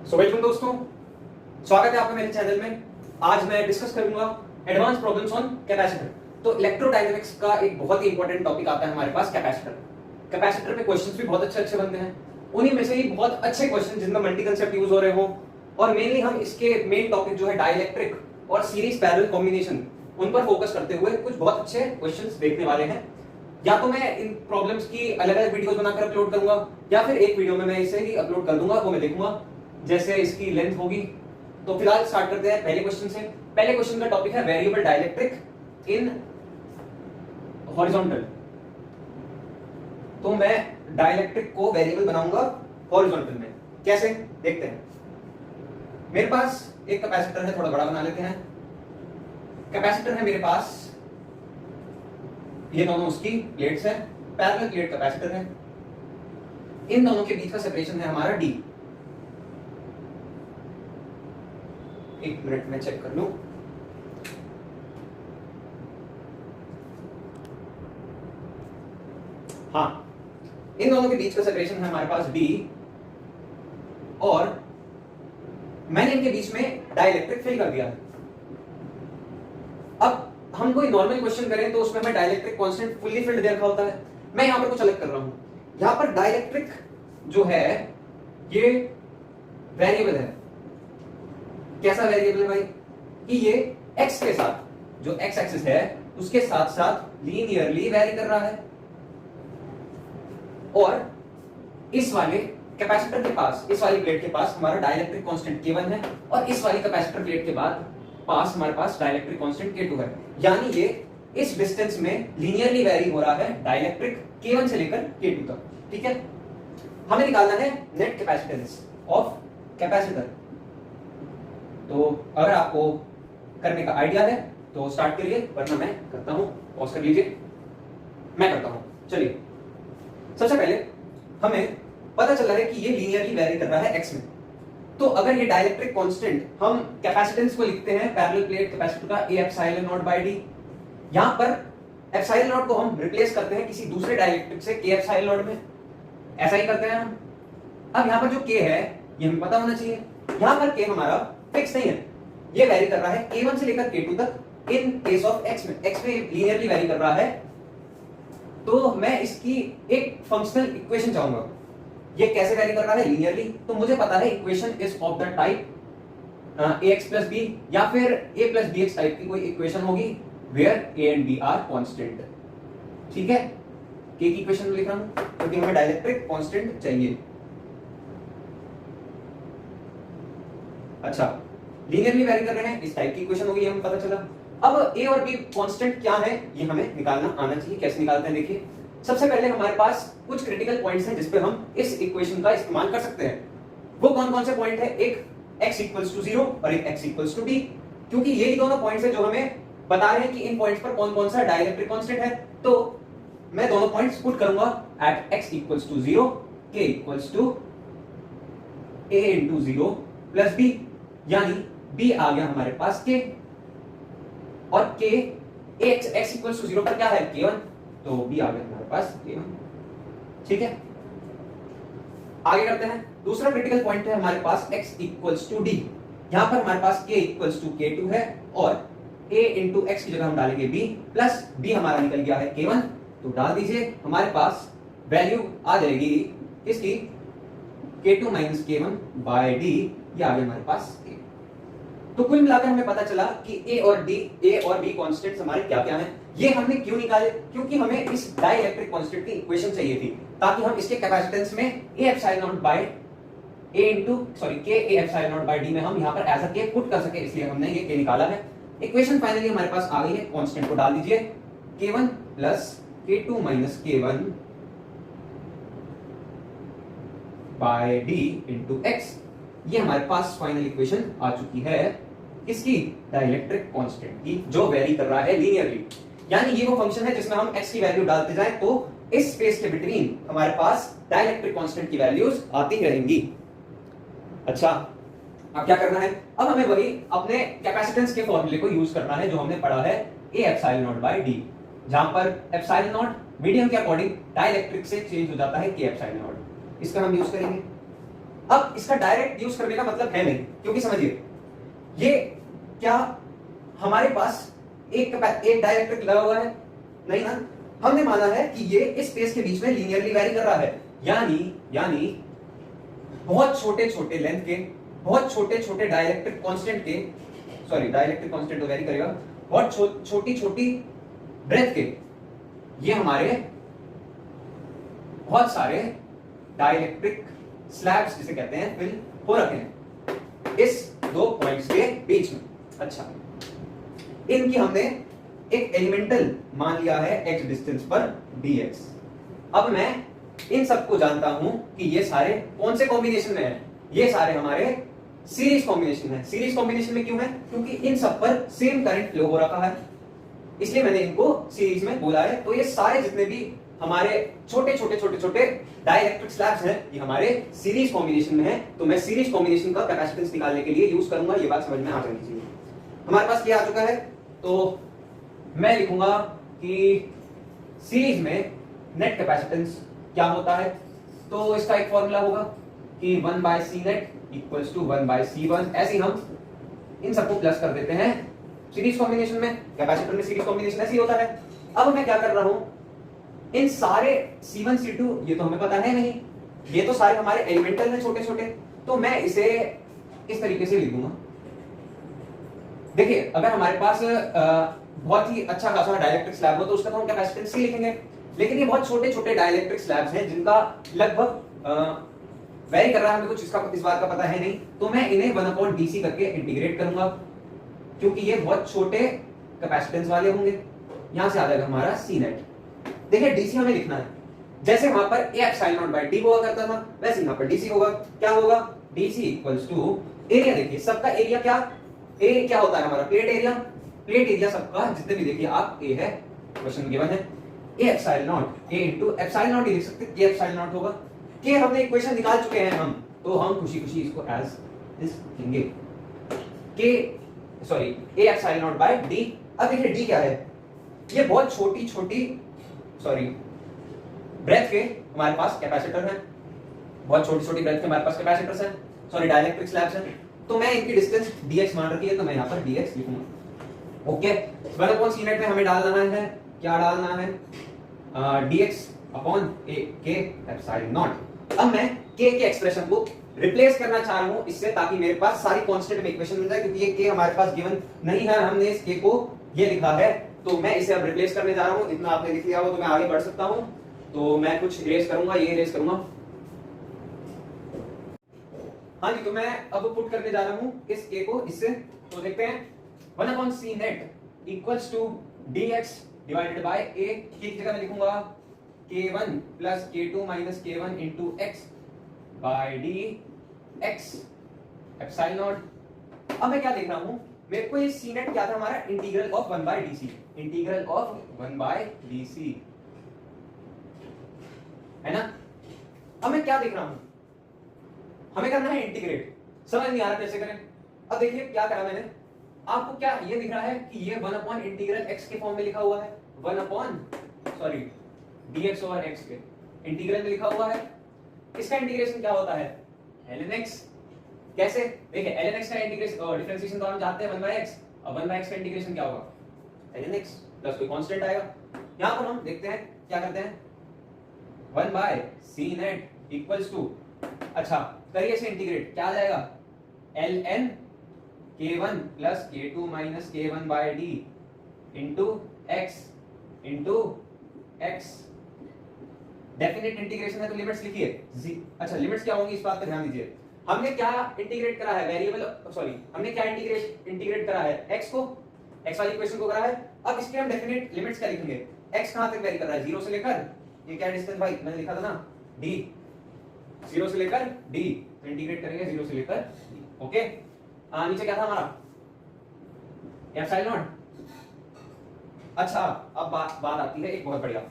Welcome दोस्तों, स्वागत है आपका मेरे चैनल में। आज मैं डिस्कस करूंगा एडवांस प्रॉब्लम्स ऑन कैपेसिटर। तो इलेक्ट्रोडायनेमिक्स का एक बहुत ही इंपॉर्टेंट टॉपिक आता है हमारे पास, कैपेसिटर। कैपेसिटर पे क्वेश्चंस भी बहुत अच्छे बनते हैं। उन्हीं में से ही बहुत अच्छे क्वेश्चन जिनमें मल्टी कंसेप्ट यूज हो रहे हो, और मेनली हम इसके मेन टॉपिक जो है डाइलेक्ट्रिक और सीरीज पैरेलल कॉम्बिनेशन, उन पर फोकस करते हुए कुछ बहुत अच्छे क्वेश्चंस देखने वाले हैं। या तो मैं इन प्रॉब्लम्स की अलग अलग वीडियोस बनाकर अपलोड करूंगा, या फिर एक वीडियो में मैं इसे ही अपलोड कर दूंगा, वो मैं देखूंगा जैसे इसकी लेंथ होगी। तो फिलहाल स्टार्ट करते हैं पहले क्वेश्चन से। पहले क्वेश्चन का टॉपिक है वेरिएबल डाइलेक्ट्रिक इन हॉरिजॉन्टल। तो मैं डाइलेक्ट्रिक को वेरिएबल बनाऊंगा हॉरिजॉन्टल में। कैसे, देखते हैं। मेरे पास एक कैपेसिटर है, थोड़ा बड़ा बना लेते हैं। कैपेसिटर है मेरे पास, ये दोनों उसकी प्लेट्स हैं, पैरेलल प्लेट कैपेसिटर है। इन दोनों के बीच का सेपरेशन है हमारा d। एक मिनट में चेक कर लूं। हाँ, इन दोनों के बीच का सेपरेशन है हमारे पास d, और मैंने इनके बीच में डाइलेक्ट्रिक फिल कर दिया। अब हम कोई नॉर्मल क्वेश्चन करें तो उसमें मैं डाइलेक्ट्रिक कांस्टेंट फुल्ली फिल्ड दे रखा होता है। मैं यहां पर कुछ अलग कर रहा हूं। यहां पर डाइलेक्ट्रिक जो है ये वेरिएबल है। कैसा वेरिएबल है भाई? कि ये x के साथ, जो x एक्सिस है उसके साथ साथ लीनियरली वेरी कर रहा है। और इस वाले कैपेसिटर के पास, इस वाली प्लेट के पास हमारा डाइलेक्ट्रिक कांस्टेंट K1 है, और इस वाली कैपेसिटर प्लेट के बाद पास हमारे पास डाइलेक्ट्रिक कांस्टेंट K2 है। यानी ये इस डिस्टेंस में लीनियरली वेरी हो रहा है डाइलेक्ट्रिक K1 से लेकर K2 तक। ठीक है, हमें निकालना है नेट कैपेसिटेंस ऑफ कैपेसिटर। तो अगर आपको करने का आइडिया है तो स्टार्ट करिए, वरना मैं करता हूं। पॉज कर लीजिए, मैं करता हूं। चलिए, सबसे पहले हमें पता चल रहा है कि ये लीनियरली वेरी कर रहा है x में। तो अगर ये डाइलेक्ट्रिक कांस्टेंट, हम कैपेसिटेंस को लिखते हैं पैरेलल प्लेट कैपेसिटर का A epsilon naught by d। यहां पर एप्सिलॉन नॉट को हम रिप्लेस करते हैं किसी दूसरे डाइलेक्ट्रिक से K एप्सिलॉन नॉट में। ऐसा ही करते हैं हम। अब यहां पर जो K है ये हमें पता होना चाहिए। यहां पर K हमारा फिक्स नहीं है, ये वेरी कर रहा है K1 से लेकर K2 तक इन केस ऑफ x में। x में लीनियरली वेरी कर रहा है। तो मैं इसकी एक फंक्शनल इक्वेशन चाहूंगा। ये कैसे वेरी कर रहा है लीनियरली? तो मुझे पता है equation is of the type ax plus b, या फिर a plus bx टाइप की कोई इक्वेशन होगी where a and b are constant. ठीक है, k की इक्वेशन लिख रहा हूं क्योंकि हमें डाइलेक्ट्रिक कांस्टेंट चाहिए। अच्छा, लीनियरली वेरी कर रहे हैं, इस टाइप की इक्वेशन होगी, हमें पता चला। अब a और b कांस्टेंट क्या है ये हमें निकालना आना चाहिए। कैसे निकालते हैं देखिए। सबसे पहले हमारे पास कुछ क्रिटिकल पॉइंट्स हैं जिस पे हम इस इक्वेशन का इस्तेमाल कर सकते हैं। वो कौन कौन से पॉइंट है? एक x इक्वल्स टू 0 और एक x इक्वल्स टू b, क्योंकि यही दोनों पॉइंट्स है जो हमें बता रहे हैं कि इन पॉइंट्स पर कौन कौन सा डाइलेक्ट्रिक कांस्टेंट है। तो मैं दोनों पॉइंट्स पुट करूंगा at x equals to 0, k equals to a into 0 plus b, यानी b आ गया हमारे पास k, और k x इक्वल्स टू 0 पर क्या है? k1, तो b आ गया हमारे पास k1। ठीक है, आगे करते हैं। दूसरा क्रिटिकल पॉइंट है हमारे पास x इक्वल्स टू d। यहां पर हमारे पास k इक्वल्स टू k2 है, और a इंटू x की जगह हम डालेंगे b, प्लस b हमारा निकल गया है k1। तो डाल दीजिए, हमारे पास वैल्यू आ जाएगी इसकी k2 minus k1 by d, ये आ गया हमारे पास a। तो कुल मिलाकर हमें पता चला कि a और b कांस्टेंट्स हमारे क्या क्या हैं। ये हमने क्यों निकाले? क्योंकि हमें इस डाइलेक्ट्रिक कांस्टेंट की इक्वेशन चाहिए थी, ताकि हम इसके कैपेसिटेंस में a epsilon naught by a into k a epsilon naught by d में हम यहां पर एज अ k पुट कर सके, इसलिए हमने ये k निकाला है। इक्वेशन फाइनली हमारे पास आ गई है। कांस्टेंट को डाल दीजिए, k1 plus k2 minus k1 by d into x। ये हमारे पास फाइनल इक्वेशन आ चुकी है किसकी? डाइलेक्ट्रिक कांस्टेंट की, जो वेरी कर रहा है लीनियरली। यानी ये वो फंक्शन है जिसमें हम x की वैल्यू डालते जाएं तो इस स्पेस के बिटवीन हमारे पास डाइलेक्ट्रिक कांस्टेंट की वैल्यूज आती रहेंगी। अच्छा, अब क्या करना है? अब हमें वही अपने कैपेसिटेंस के फॉर्मूले को यूज करना है जो हमने पढ़ा है a epsilon naught by d, जहां पर एप्सिलॉन नॉट मीडियम के अकॉर्डिंग डाइलेक्ट्रिक से चेंज हो जाता है k एप्सिलॉन नॉट। इसका हम यूज करेंगे। अब इसका डायरेक्ट यूज करने का मतलब है नहीं, क्योंकि समझिए ये क्या हमारे पास एक डाइलेक्ट्रिक लगा हुआ है नहीं ना, हमने माना है कि ये इस स्पेस के बीच में लीनियरली वैरी कर रहा है, यानी बहुत छोटे छोटे लेंथ के, बहुत छोटे छोटे डाइलेक्ट्रिक कांस्टेंट के, सॉरी डाइलेक्ट्रिक कांस्टेंट तो वैरी करेगा, बहुत छोटी छोटी ब्रेथ के ये हमारे बहुत सारे डाइलेक्ट्रिक स्लैब्स जिसे कहते हैं फिल हो रखे हैं इस दो पॉइंट्स के बीच में। अच्छा, इनकी हमने एक एलिमेंटल मान लिया है x डिस्टेंस पर dx। अब मैं इन सबको जानता हूं कि ये सारे कौन से कॉम्बिनेशन में है, ये सारे हमारे सीरीज कॉम्बिनेशन है। सीरीज कॉम्बिनेशन में क्यों है? क्योंकि इन सब पर सेम करंट फ्लो हो रखा है, इसलिए मैंने इनको सीरीज में बोला है। तो ये सारे जितने भी हमारे छोटे छोटे डाइलेक्ट्रिक स्लैब्स हैं ये हमारे सीरीज कॉम्बिनेशन में है। तो मैं सीरीज कॉम्बिनेशन का कैपेसिटेंस निकालने के लिए यूज करूंगा, ये बात समझ में आ जानी चाहिए। हमारे पास क्या आ चुका है, तो मैं लिखूंगा कि सीरीज में नेट कैपेसिटेंस क्या होता है। तो इसका एक फॉर्मूला होगा कि 1/c net equals to 1/c1। ऐसे ही हम इन सबको प्लस कर देते हैं सीरीज कॉम्बिनेशन में। कैपेसिटर में सीरीज कॉम्बिनेशन ऐसे ही होता है। अब मैं क्या कर रहा हूं, इन सारे C1 C2 ये तो हमें पता है नहीं, ये तो सारे हमारे एलिमेंटल हैं छोटे छोटे, तो मैं इसे इस तरीके से लिख दूंगा। देखिए अगर हमारे पास बहुत ही अच्छा खासा डाइलेक्ट्रिक स्लैब हो तो उसका तो हम कैपेसिटेंस ही लिखेंगे, लेकिन ये बहुत छोटे छोटे डाइलेक्ट्रिक स्लैब्स हैं जिनका लगभग वेरी कर रहा है, हमें कुछ इसका इस बात का पता है नहीं, तो मैं इन्हें 1/dc करके इंटीग्रेट करूंगा, क्योंकि ये बहुत छोटे कैपेसिटेंस वाले होंगे। यहां से आ जाएगा हमारा C नेट। देखिए डीसी हमें लिखना है, जैसे वहां पर a epsilon naught by d हुआ करता था वैसे यहां पर डीसी होगा। क्या होगा, डीसी इक्वल्स टू एरिया। देखिए सबका एरिया क्या होता है हमारा प्लेट एरिया। प्लेट एरिया सबका जितने भी देखिए आप a है, क्वेश्चन गिवन है a epsilon naught, a into epsilon naught ही लिख सकते, k एप्सिलॉन नॉट होगा। k हमने इक्वेशन निकाल चुके हैं हम, तो हम खुशी खुशी इसको एज दिस लिखेंगे a epsilon naught by d। अब देखिए d क्या है, ये बहुत छोटी ब्रेथ के हमारे पास कैपेसिटर है, बहुत छोटी ब्रेथ के हमारे पास कैपेसिटर्स हैं, सॉरी डाइलेक्ट्रिक स्लैब्स हैं। तो मैं इनकी डिस्टेंस dx मान रखी है, तो मैं यहाँ पर dx लिखूंगा। ओके, 1/c नेट में हमें डालना है, क्या डालना है, dx upon k epsilon naught. अब मैं k के एक्सप्रेशन को रिप्लेस करना चाह रहा हूं इससे, ताकि मेरे पास सारी कांस्टेंट में इक्वेशन मिल जाए, क्योंकि ये k हमारे पास गिवन नहीं है, हमने इस k को ये लिखा है, तो मैं इसे अब रिप्लेस करने जा रहा हूं। इतना आपने लिख लिया हो तो मैं आगे बढ़ सकता हूं। तो मैं कुछ इरेज करूंगा, ये इरेज करूंगा। हाँ जी, तो मैं अब पुट करने जा रहा हूं इस k को इससे, तो देखते हैं 1/c net equals to dx divided by a। की जगह मैं लिखूंगा k1 plus k2 minus k1 into x by dx epsilon naught. अब मैं क्या देख रहा हूं, मेरे को ये c नेट क्या था हमारा, integral of 1/dc, integral of 1/dc है ना। अब मैं क्या देख रहा हूं, हमें करना है इंटीग्रेट, समझ नहीं आ रहा कैसे करें। अब देखिए क्या करा मैंने, आपको क्या ये दिख रहा है कि ये 1 इंटीग्रल x के फॉर्म में लिखा हुआ है, dx ओवर x के इंटीग्रल में लिखा हुआ है। इसका इंटीग्रेशन क्या होता है, ln x। कैसे, देखिए ln x का इंटीग्रेशन डिफरेंशिएशन तो हम जानते हैं 1/x, अब 1/x का इंटीग्रेशन क्या होगा, ln x प्लस कोई कांस्टेंट आएगा। यहां पर हम देखते हैं क्या करते हैं, 1/c नेट इक्वल्स टू, अच्छा करिए इसे इंटीग्रेट, क्या आ जाएगा, ln k1 plus k2 minus k1 by d into x। Definite integration है तो लिमिट्स लिखिए। अच्छा लिमिट्स क्या होंगी इस बात पर ध्यान दीजिए। हमने क्या इंटीग्रेट करा है, वेरिएबल हमने क्या इंटीग्रेट करा है, x को, x वाली इक्वेशन को करा है। अब इसके हम डेफिनेट लिमिट्स क्या लिखेंगे, x कहां तक वेरी कर रहा है, 0 से लेकर, ये क्या डिस्टेंस भाई मैंने लिखा था ना d, 0 से लेकर d, तो इंटीग्रेट करेंगे 0 से लेकर d। ओके, नीचे क्या था हमारा एप्सिलॉन नॉट। अच्छा अब बात आती है एक बहुत बढ़िया,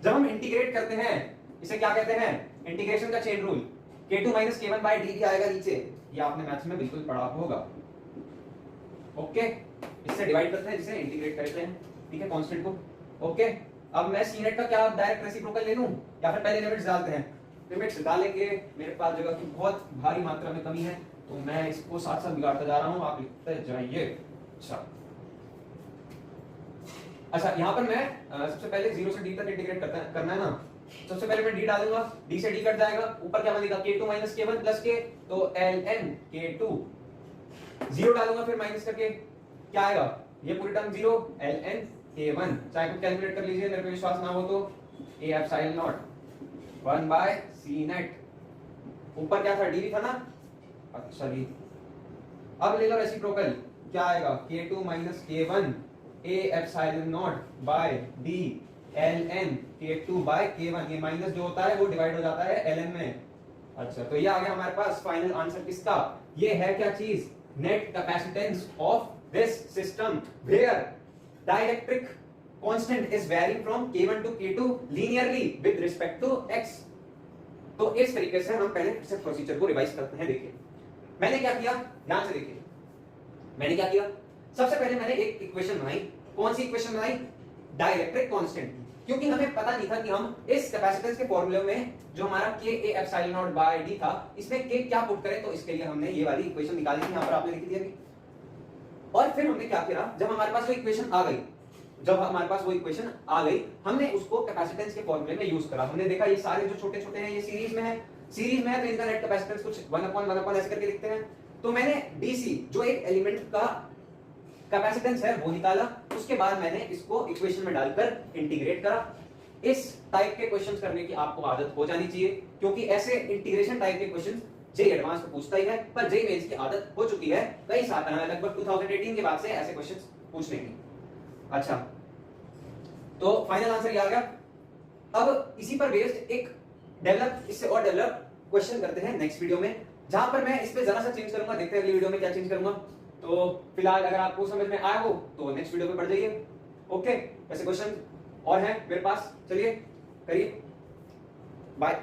जब हम इंटीग्रेट करते हैं इसे क्या कहते हैं, इंटीग्रेशन का chain rule, k2 minus k1 by d भी आएगा नीचे, ये आपने मैथ्स में बिल्कुल पढ़ा होगा। ओके, इससे डिवाइड करते हैं जिसे इंटीग्रेट करते हैं, ठीक है, कांस्टेंट को। ओके, अब मैं c नेट का क्या डायरेक्ट रेसिप्रोकल ले लूं या फिर पहले लिमिट्स डालते हैं, लिमिट्स डालेंगे, मेरे पास जगह की बहुत भारी मात्रा में कमी है, तो मैं इसको साथ साथ बिगाड़ता जा रहा हूं, आप लिखते जाइए। अच्छा यहाँ पर मैं सबसे पहले 0 से d तक इंटीग्रेट करना है ना। सबसे पहले मैं d डालूंगा, d से d कट जाएगा, ऊपर क्या बनेगा k2 minus k1 plus k, तो ln k2, 0 डालूंगा फिर माइनस करके क्या आएगा, ये पूरी टर्म 0, ln k1, चाहे कुछ कैलकुलेट कर लीजिए, मेरे को विश्वास ना हो तो a epsilon naught 1 by c net, ऊपर क्या था d था ना। अच्छा जी अब ले लो रेसिप्रोकल, क्या आएगा k2 minus k1 a epsilon naught by d ln k2 by k1, ये माइनस जो होता है वो डिवाइड हो जाता है ln में। अच्छा तो ये आ गया हमारे पास फाइनल आंसर किसका, ये है क्या चीज, net capacitance of this system where dielectric constant is varying from k1 to k2 linearly with respect to x। तो इस तरीके से हम पहले फिर से प्रोसीजर को रिवाइज करते हैं। देखिए मैंने क्या किया, ध्यान से देखिए, मैंने क्या किया, सबसे पहले मैंने एक इक्वेशन बनाई। कौन सी इक्वेशन बनाई, डाइलेक्ट्रिक कांस्टेंट, क्योंकि हमें पता नहीं था कि हम इस कैपेसिटेंस के फॉर्मूले में जो हमारा k a epsilon naught by d था, इसमें k क्या पुट करें, तो इसके लिए हमने ये वाली इक्वेशन निकाली थी, यहां पर आपने लिख दिया अभी। और फिर हमने क्या किया, जब हमारे पास वो इक्वेशन आ गई, जब हमारे पास वो इक्वेशन आ गई, हमने उसको कैपेसिटेंस के फॉर्मूले में यूज करा। हमने देखा ये सारे जो छोटे छोटे हैं ये सीरीज में है, सीरीज में है तो इनका नेट कैपेसिटेंस कुछ 1/1 ऐसे करके लिखते हैं। तो मैंने डीसी जो एक एलिमेंट का कैपेसिटेंस है वो निकाला, उसके बाद मैंने इसको इक्वेशन में डालकर इंटीग्रेट करा। इस टाइप के क्वेश्चंस करने की आपको आदत हो जानी चाहिए, क्योंकि ऐसे इंटीग्रेशन टाइप के क्वेश्चंस जेई एडवांस में पूछता ही है, पर जेई मेंस की आदत हो चुकी है कई साल, लगभग 2018 के बाद से ऐसे क्वेश्चंस पूछने की। अच्छा तो फाइनल आंसर ये आ गया। अब इसी पर बेस्ड एक डेवलप, इससे और डेवलप क्वेश्चन करते हैं नेक्स्ट वीडियो में, जहां पर मैं इस पे जरा सा चेंज करूंगा, देखते हैं अगली वीडियो में क्या चेंज करूंगा। तो फिलहाल अगर आपको समझ में आया हो तो नेक्स्ट वीडियो पे बढ़ जाइए। ओके, वैसे क्वेश्चन और हैं मेरे पास, चलिए करिए, बाय।